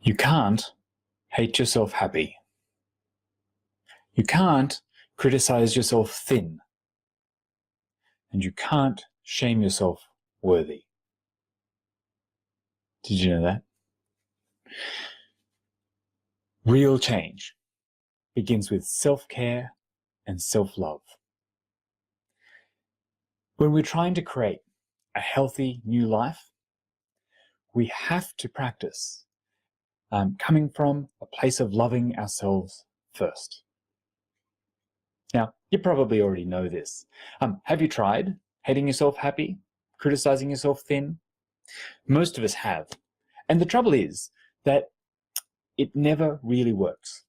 You can't hate yourself happy. You can't criticize yourself thin. And you can't shame yourself worthy. Did you know that? Real change begins with self-care and self-love. When we're trying to create a healthy new life, we have to practice coming from a place of loving ourselves first. Now, you probably already know this. Have you tried hating yourself happy, criticizing yourself thin? Most of us have. And the trouble is that it never really works.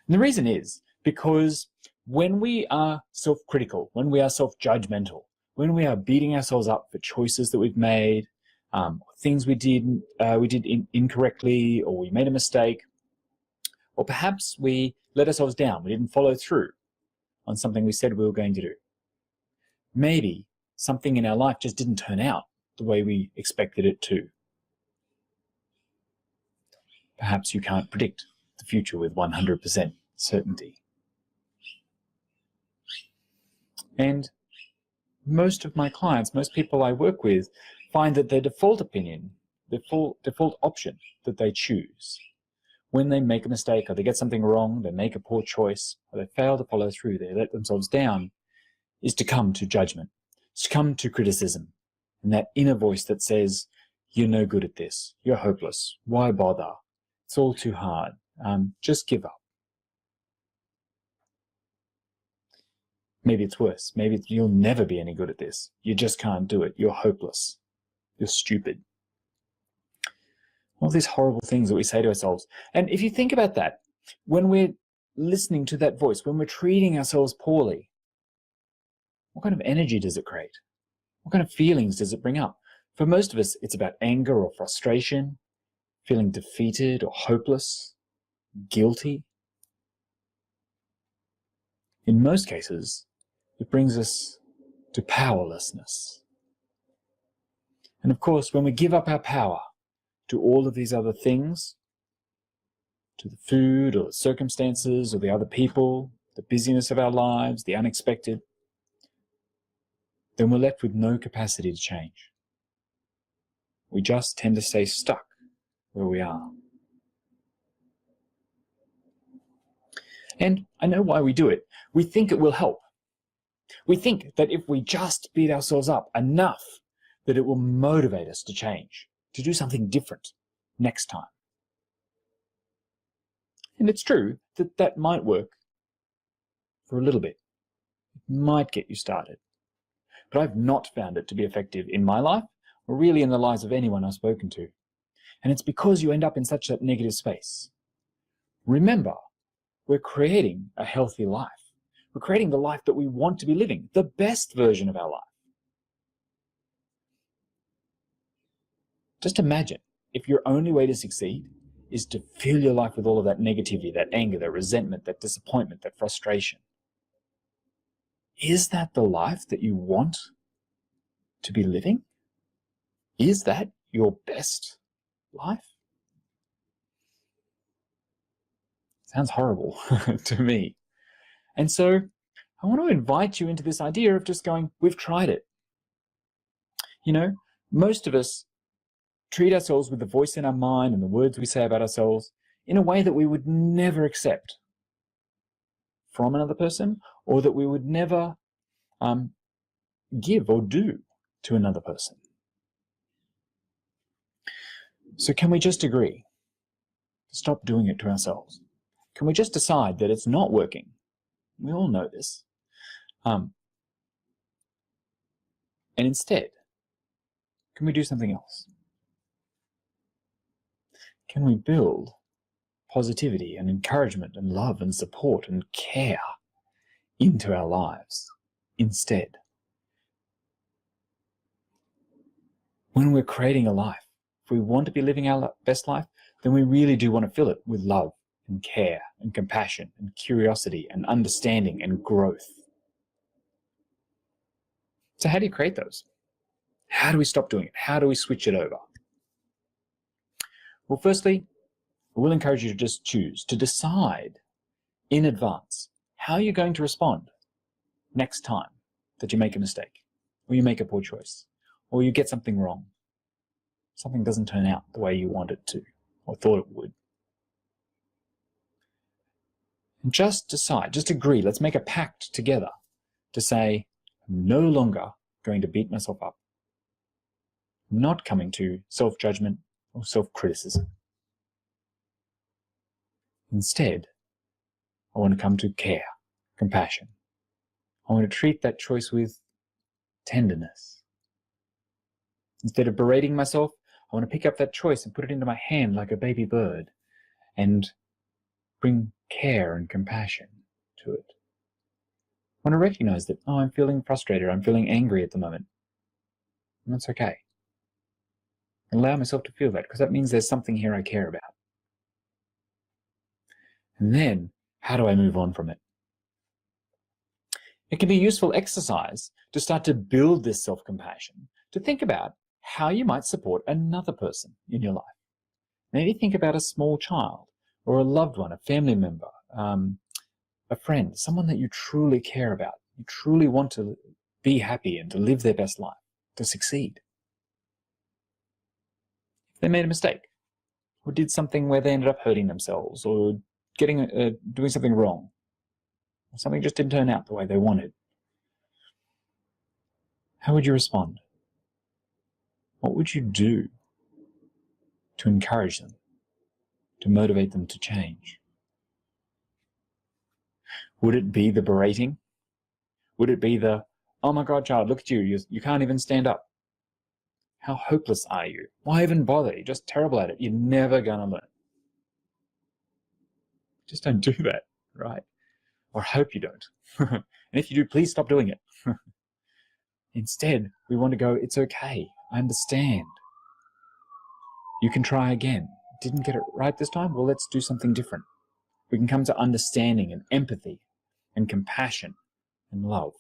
And the reason is because when we are self-critical, when we are self-judgmental, when we are beating ourselves up for choices that we've made, things we did incorrectly, or we made a mistake, or perhaps we let ourselves down, we didn't follow through on something we said we were going to do. Maybe something in our life just didn't turn out the way we expected it to. Perhaps you can't predict the future with 100% certainty. And most of my clients, most people I work with, find that their default opinion, the default option that they choose when they make a mistake or they get something wrong, they make a poor choice, or they fail to follow through, they let themselves down, is to come to judgment, to come to criticism, and that inner voice that says, you're no good at this, you're hopeless, why bother, it's all too hard, just give up. Maybe it's worse, maybe you'll never be any good at this, you just can't do it, you're hopeless, you're stupid. All these horrible things that we say to ourselves. And if you think about that, when we're listening to that voice, when we're treating ourselves poorly, what kind of energy does it create? What kind of feelings does it bring up? For most of us, it's about anger or frustration, feeling defeated or hopeless, guilty. In most cases, it brings us to powerlessness. And of course, when we give up our power to all of these other things, to the food or the circumstances or the other people, the busyness of our lives, the unexpected, then we're left with no capacity to change. We just tend to stay stuck where we are. And I know why we do it. We think it will help. We think that if we just beat ourselves up enough, that it will motivate us to change, to do something different next time. And it's true that that might work for a little bit. It might get you started. But I've not found it to be effective in my life, or really in the lives of anyone I've spoken to. And it's because you end up in such a negative space. Remember, we're creating a healthy life. We're creating the life that we want to be living, the best version of our life. Just imagine if your only way to succeed is to fill your life with all of that negativity, that anger, that resentment, that disappointment, that frustration. Is that the life that you want to be living? Is that your best life? Sounds horrible to me. And so I want to invite you into this idea of just going, we've tried it. You know, most of us treat ourselves with the voice in our mind and the words we say about ourselves in a way that we would never accept from another person, or that we would never give or do to another person. So can we just agree to stop doing it to ourselves? Can we just decide that it's not working? We all know this. And instead, can we do something else? Can we build positivity and encouragement and love and support and care into our lives instead? When we're creating a life, if we want to be living our best life, then we really do want to fill it with love and care and compassion and curiosity and understanding and growth. So how do you create those? How do we stop doing it? How do we switch it over? Well, firstly, We'll encourage you to just choose, to decide in advance how you're going to respond next time that you make a mistake, or you make a poor choice, or you get something wrong. Something doesn't turn out the way you want it to, or thought it would. And just decide, just agree, let's make a pact together to say, I'm no longer going to beat myself up. I'm not coming to self-judgment or self-criticism. Instead, I want to come to care, compassion. I want to treat that choice with tenderness. Instead of berating myself, I want to pick up that choice and put it into my hand like a baby bird and bring care and compassion to it. I want to recognize that, oh, I'm feeling frustrated, I'm feeling angry at the moment. And that's okay. Allow myself to feel that, because that means there's something here I care about. And then, how do I move on from it? It can be a useful exercise to start to build this self-compassion, to think about how you might support another person in your life. Maybe think about a small child, or a loved one, a family member, a friend, someone that you truly care about. You truly want to be happy and to live their best life, to succeed. If they made a mistake, or did something where they ended up hurting themselves, or doing something wrong, or something just didn't turn out the way they wanted, how would you respond? What would you do to encourage them, to motivate them to change? Would it be the berating? Would it be the, oh my God, child, look at you, you can't even stand up. How hopeless are you? Why even bother? You're just terrible at it. You're never going to learn. Just don't do that, right? Or hope you don't. And if you do, please stop doing it. Instead, we want to go, it's okay. I understand. You can try again. Didn't get it right this time? Well, let's do something different. We can come to understanding and empathy and compassion and love.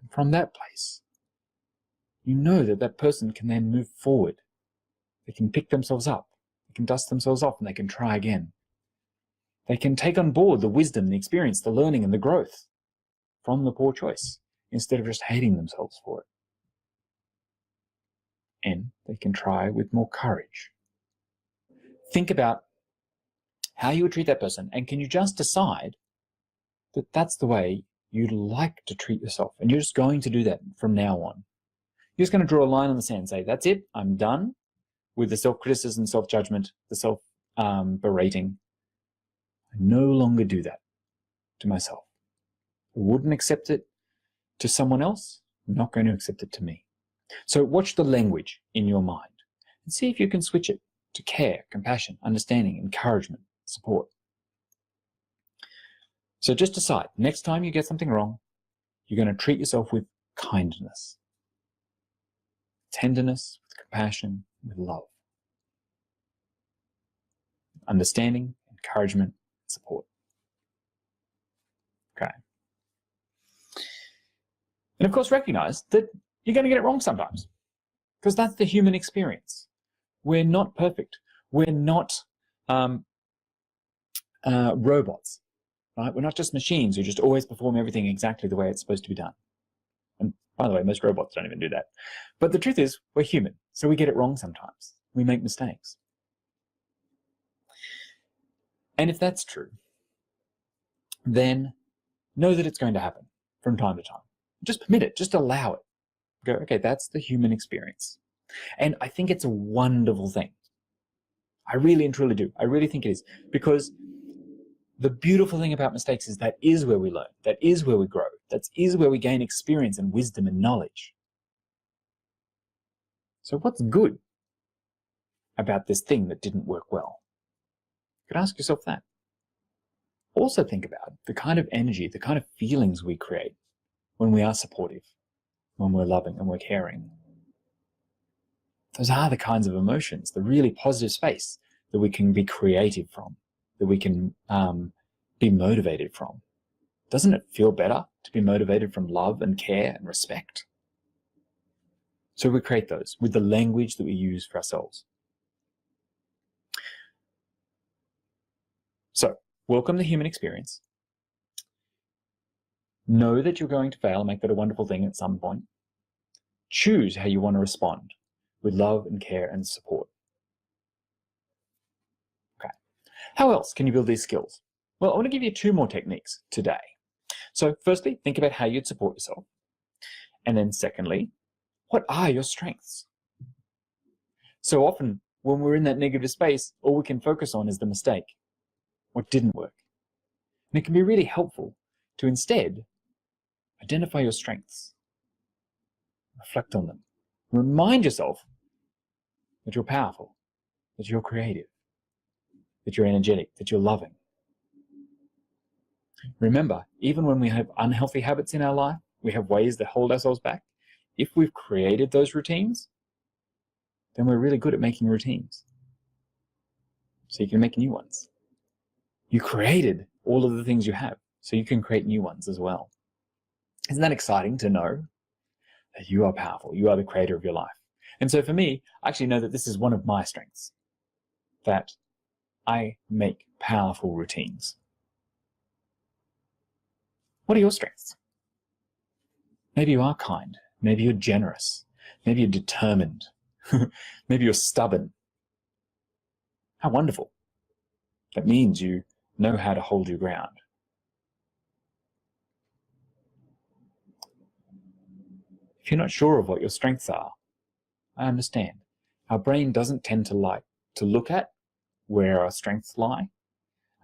And from that place, you know that that person can then move forward. They can pick themselves up. They can dust themselves off and they can try again. They can take on board the wisdom, the experience, the learning and the growth from the poor choice instead of just hating themselves for it. And they can try with more courage. Think about how you would treat that person, and can you just decide that that's the way you'd like to treat yourself, and you're just going to do that from now on. You're just going to draw a line on the sand and say, that's it, I'm done with the self-criticism, self-judgment, the self-berating. I no longer do that to myself. I wouldn't accept it to someone else. I'm not going to accept it to me. So watch the language in your mind and see if you can switch it to care, compassion, understanding, encouragement, support. So just decide, next time you get something wrong, you're going to treat yourself with kindness, tenderness, with compassion, with love, understanding, encouragement, support. Okay. And of course, recognize that you're going to get it wrong sometimes, because that's the human experience. We're not perfect. We're not robots, right? We're not just machines who just always perform everything exactly the way it's supposed to be done. And by the way, most robots don't even do that. But the truth is, we're human, so we get it wrong sometimes. We make mistakes. And if that's true, then know that it's going to happen from time to time. Just permit it, just allow it. Go, okay, that's the human experience. And I think it's a wonderful thing. I really and truly do. I really think it is. Because the beautiful thing about mistakes is that is where we learn. That is where we grow. That is where we gain experience and wisdom and knowledge. So what's good about this thing that didn't work well? You could ask yourself that. Also think about the kind of energy, the kind of feelings we create when we are supportive, when we're loving and we're caring. Those are the kinds of emotions, the really positive space that we can be creative from, that we can be motivated from. Doesn't it feel better to be motivated from love and care and respect? So we create those with the language that we use for ourselves. So, welcome the human experience. Know that you're going to fail, make that a wonderful thing at some point. Choose how you want to respond with love and care and support. Okay. How else can you build these skills? Well, I want to give you 2 more techniques today. So firstly, think about how you'd support yourself. And then secondly, what are your strengths? So often when we're in that negative space, all we can focus on is the mistake, what didn't work. And it can be really helpful to instead identify your strengths, reflect on them, remind yourself that you're powerful, that you're creative, that you're energetic, that you're loving. Remember, even when we have unhealthy habits in our life, we have ways that hold ourselves back. If we've created those routines, then we're really good at making routines. So you can make new ones. You created all of the things you have, so you can create new ones as well. Isn't that exciting to know that you are powerful? You are the creator of your life. And so for me, I actually know that this is one of my strengths, that I make powerful routines. What are your strengths? Maybe you are kind. Maybe you're generous. Maybe you're determined. Maybe you're stubborn. How wonderful. That means you know how to hold your ground. If you're not sure of what your strengths are, I understand. Our brain doesn't tend to like to look at where our strengths lie.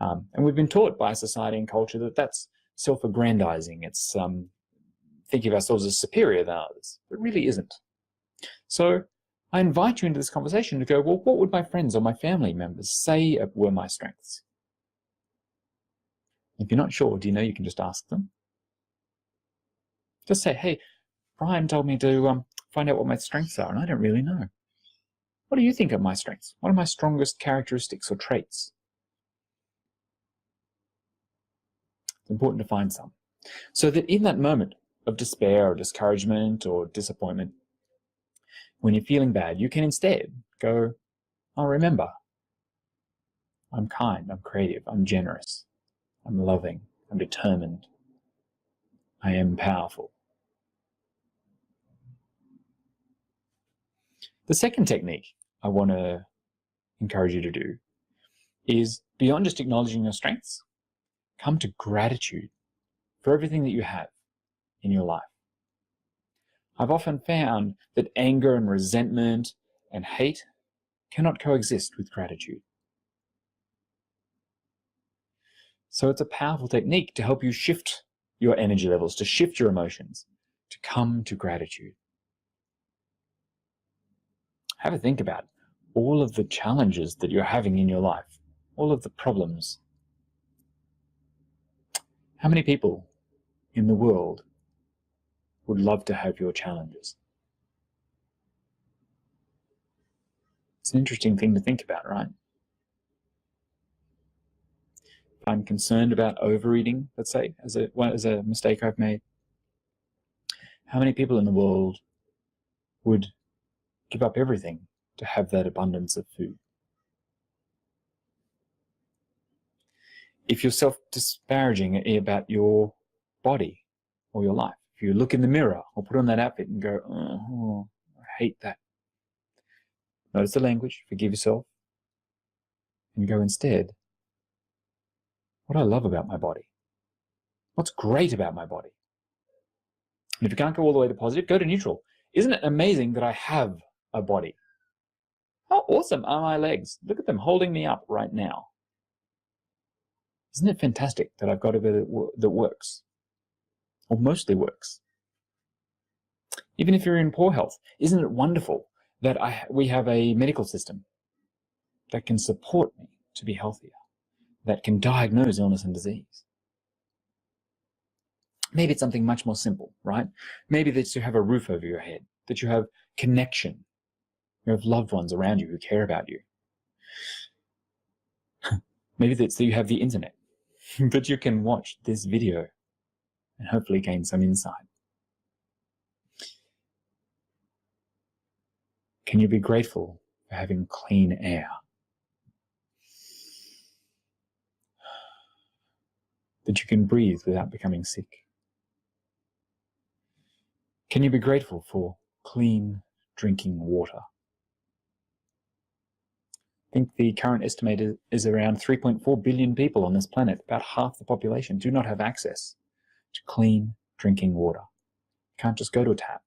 And we've been taught by society and culture that that's self-aggrandizing. It's thinking of ourselves as superior than others. It really isn't. So I invite you into this conversation to go, well, what would my friends or my family members say were my strengths? If you're not sure, do you know you can just ask them? Just say, hey, Brian told me to find out what my strengths are, and I don't really know. What do you think are my strengths? What are my strongest characteristics or traits? It's important to find some. So that in that moment of despair or discouragement or disappointment, when you're feeling bad, you can instead go, oh, remember, I'm kind, I'm creative, I'm generous, I'm loving, I'm determined, I am powerful. The second technique I want to encourage you to do is, beyond just acknowledging your strengths, come to gratitude for everything that you have in your life. I've often found that anger and resentment and hate cannot coexist with gratitude. So it's a powerful technique to help you shift your energy levels, to shift your emotions, to come to gratitude. Have a think about all of the challenges that you're having in your life, all of the problems. How many people in the world would love to have your challenges? It's an interesting thing to think about, right? If I'm concerned about overeating, let's say, as a mistake I've made, how many people in the world would give up everything to have that abundance of food? If you're self-disparaging about your body or your life, if you look in the mirror or put on that outfit and go, oh, I hate that. Notice the language, forgive yourself, and go instead, what I love about my body. What's great about my body? And if you can't go all the way to positive, go to neutral. Isn't it amazing that I have a body? How awesome are my legs? Look at them holding me up right now. Isn't it fantastic that I've got a bit that works? Or mostly works? Even if you're in poor health, isn't it wonderful that we have a medical system that can support me to be healthier, that can diagnose illness and disease? Maybe it's something much more simple, right? Maybe that you have a roof over your head, that you have connection, you have loved ones around you who care about you. Maybe that's that you have the internet, that you can watch this video and hopefully gain some insight. Can you be grateful for having clean air? that you can breathe without becoming sick? Can you be grateful for clean drinking water? I think the current estimate is around 3.4 billion people on this planet. About half the population do not have access to clean drinking water. You can't just go to a tap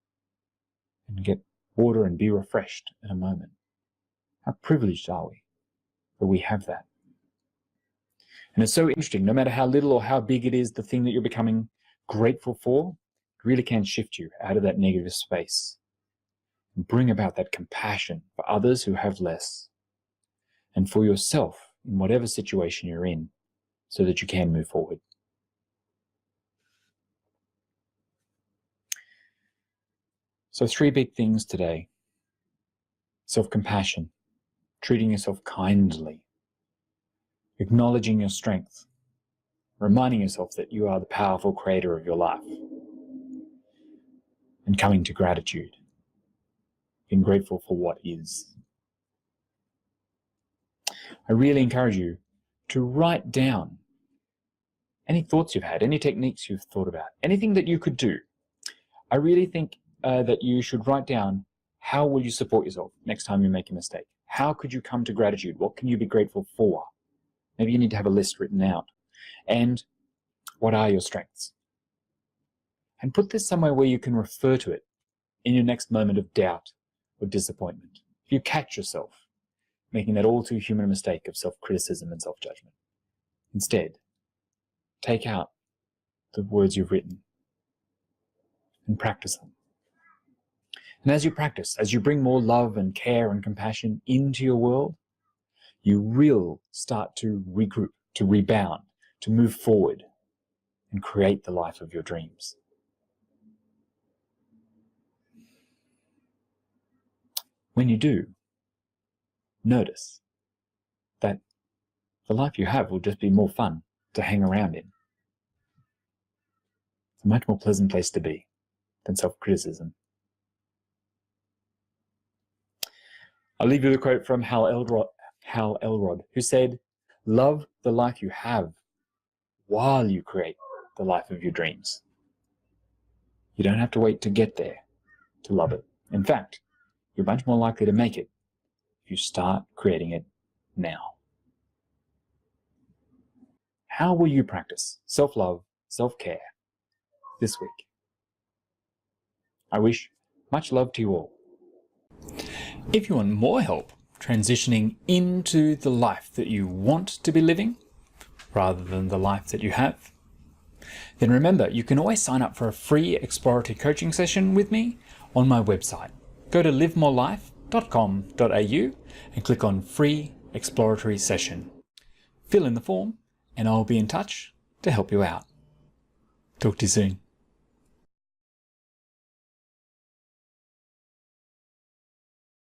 and get water and be refreshed in a moment. How privileged are we that we have that? And it's so interesting, no matter how little or how big it is, the thing that you're becoming grateful for, it really can shift you out of that negative space and bring about that compassion for others who have less and for yourself in whatever situation you're in so that you can move forward. So 3 big things today. Self-compassion, treating yourself kindly, acknowledging your strength, reminding yourself that you are the powerful creator of your life, and coming to gratitude, being grateful for what is. I really encourage you to write down any thoughts you've had, any techniques you've thought about, anything that you could do. I really think that you should write down, how will you support yourself next time you make a mistake? How could you come to gratitude? What can you be grateful for? Maybe you need to have a list written out. And what are your strengths? And put this somewhere where you can refer to it in your next moment of doubt or disappointment. If you catch yourself making that all too human mistake of self-criticism and self-judgment, instead, take out the words you've written and practice them. And as you practice, as you bring more love and care and compassion into your world, you will start to regroup, to rebound, to move forward and create the life of your dreams. When you do, notice that the life you have will just be more fun to hang around in. It's a much more pleasant place to be than self-criticism. I'll leave you with a quote from Hal Elrod, who said, "Love the life you have while you create the life of your dreams." You don't have to wait to get there to love it. In fact, you're much more likely to make it if you start creating it now. How will you practice self-love, self-care this week? I wish much love to you all. If you want more help transitioning into the life that you want to be living, rather than the life that you have, then remember, you can always sign up for a free exploratory coaching session with me on my website. Go to livemorelife.com.au and click on free exploratory session. Fill in the form and I'll be in touch to help you out. Talk to you soon.